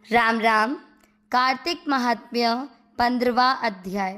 राम राम। कार्तिक महात्म्य 15वां अध्याय।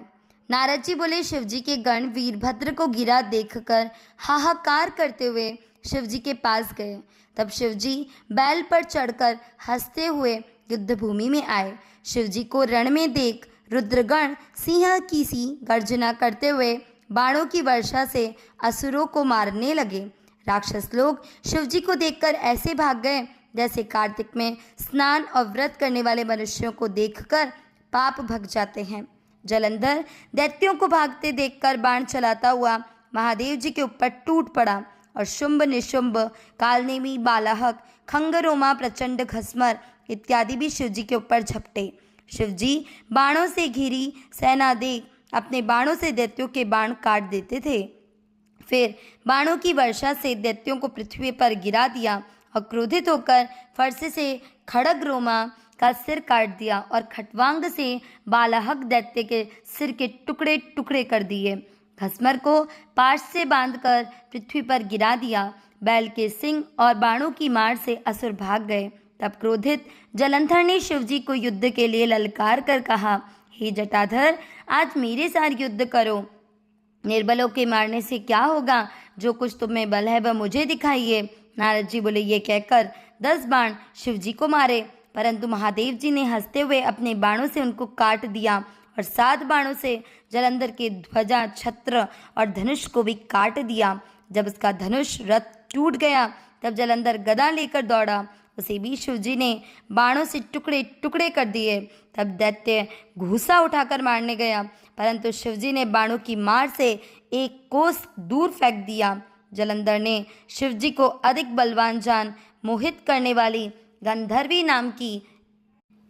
नारद जी बोले, शिवजी के गण वीरभद्र को गिरा देखकर हाहाकार करते हुए शिवजी के पास गए। तब शिवजी बैल पर चढ़कर हंसते हुए युद्ध भूमि में आए। शिवजी को रण में देख रुद्रगण सिंह की सी गर्जना करते हुए बाणों की वर्षा से असुरों को मारने लगे। राक्षस लोग शिवजी को देखकर ऐसे भाग गए जैसे कार्तिक में स्नान और व्रत करने वाले मनुष्यों को देखकर पाप भग जाते हैं। जलंधर दैत्यों को भागते देखकर बाण चलाता हुआ महादेव जी के ऊपर टूट पड़ा और शुंभ निशुंभ कालनेमी बालाहक खंगरोमा प्रचंड घसमर इत्यादि भी शिवजी के ऊपर झपटे। शिवजी बाणों से घिरी सेना देख अपने बाणों से दैत्यों के बाण काट देते थे। फिर बाणों की वर्षा से दैत्यों को पृथ्वी पर गिरा दिया और क्रोधित होकर फरसे से खड़गरोमा का सिर काट दिया और खटवांग से बालाहक दैत्य के सिर के टुकड़े टुकड़े कर दिए। घसमर को पाश से बांधकर पृथ्वी पर गिरा दिया। बैल के सिंग और बाणों की मार से असुर भाग गए। तब क्रोधित जलंधर ने शिवजी को युद्ध के लिए ललकार कर कहा, हे जटाधर, आज मेरे साथ युद्ध करो। निर्बलों के मारने से क्या होगा? जो कुछ तुम में बल है वह मुझे दिखाइए। नारद जी बोले, ये कहकर 10 बाण शिवजी को मारे, परंतु महादेव जी ने हंसते हुए अपने बाणों से उनको काट दिया और 7 बाणों से जलंधर के ध्वजा, छत्र और धनुष को भी काट दिया। जब उसका धनुष रथ टूट गया तब जलंधर गदा लेकर दौड़ा, उसे भी शिवजी ने बाणों से टुकड़े टुकड़े कर दिए। तब दैत्य घूसा उठाकर मारने गया, परंतु शिवजी ने बाणों की मार से 1 कोस दूर फेंक दिया। जलंधर ने शिवजी को अधिक बलवान जान मोहित करने वाली गंधर्वी नाम की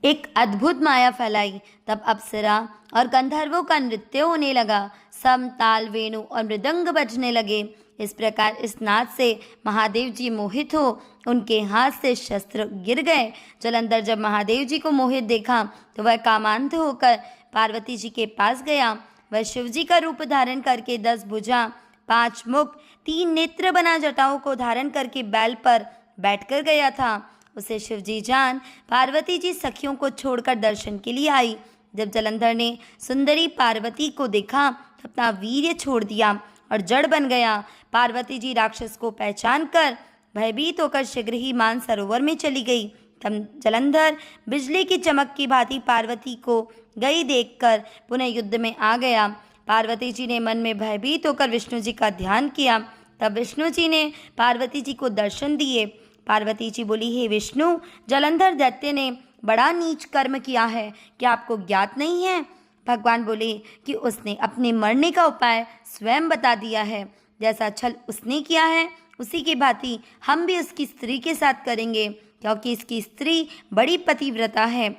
एक अद्भुत माया फैलाई। तब अप्सरा और गंधर्वों का नृत्य होने लगा। सम, ताल, वेणु और मृदंग बजने लगे। इस प्रकार इस नाच से महादेव जी मोहित हो उनके हाथ से शस्त्र गिर गए। जलंधर जब महादेव जी को मोहित देखा तो वह कामांध होकर पार्वती जी के पास गया। वह शिवजी का रूप धारण करके 10 भुजा, 5 मुख, 3 नेत्र बना जटाओं को धारण करके बैल पर बैठकर गया था। उसे शिवजी जान पार्वती जी सखियों को छोड़कर दर्शन के लिए आई। जब जलंधर ने सुंदरी पार्वती को देखा तो अपना वीर्य छोड़ दिया और जड़ बन गया। पार्वती जी राक्षस को पहचान कर भयभीत होकर शीघ्र ही मानसरोवर में चली गई। तब जलंधर बिजली की चमक की भांति पार्वती को गई देखकर पुनः युद्ध में आ गया। पार्वती जी ने मन में भयभीत होकर विष्णु जी का ध्यान किया। तब विष्णु जी ने पार्वती जी को दर्शन दिए। पार्वती जी बोली, हे विष्णु, जलंधर दैत्य ने बड़ा नीच कर्म किया है, क्या आपको ज्ञात नहीं है? भगवान बोले कि उसने अपने मरने का उपाय स्वयं बता दिया है। जैसा छल उसने किया है उसी की भांति हम भी उसकी स्त्री के साथ करेंगे, क्योंकि इसकी स्त्री बड़ी पतिव्रता है।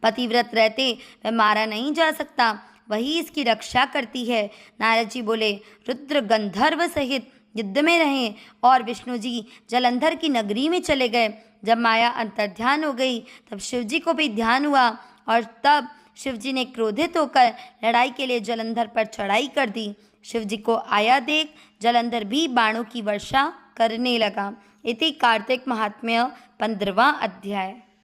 पतिव्रत रहते वह मारा नहीं जा सकता, वही इसकी रक्षा करती है। नारद जी बोले, रुद्र गंधर्व सहित युद्ध में रहे और विष्णु जी जलंधर की नगरी में चले गए। जब माया अंतर्ध्यान हो गई तब शिवजी को भी ध्यान हुआ और तब शिवजी ने क्रोधित होकर लड़ाई के लिए जलंधर पर चढ़ाई कर दी। शिवजी को आया देख जलंधर भी बाणों की वर्षा करने लगा। इति कार्तिक महात्म्य 15वां अध्याय।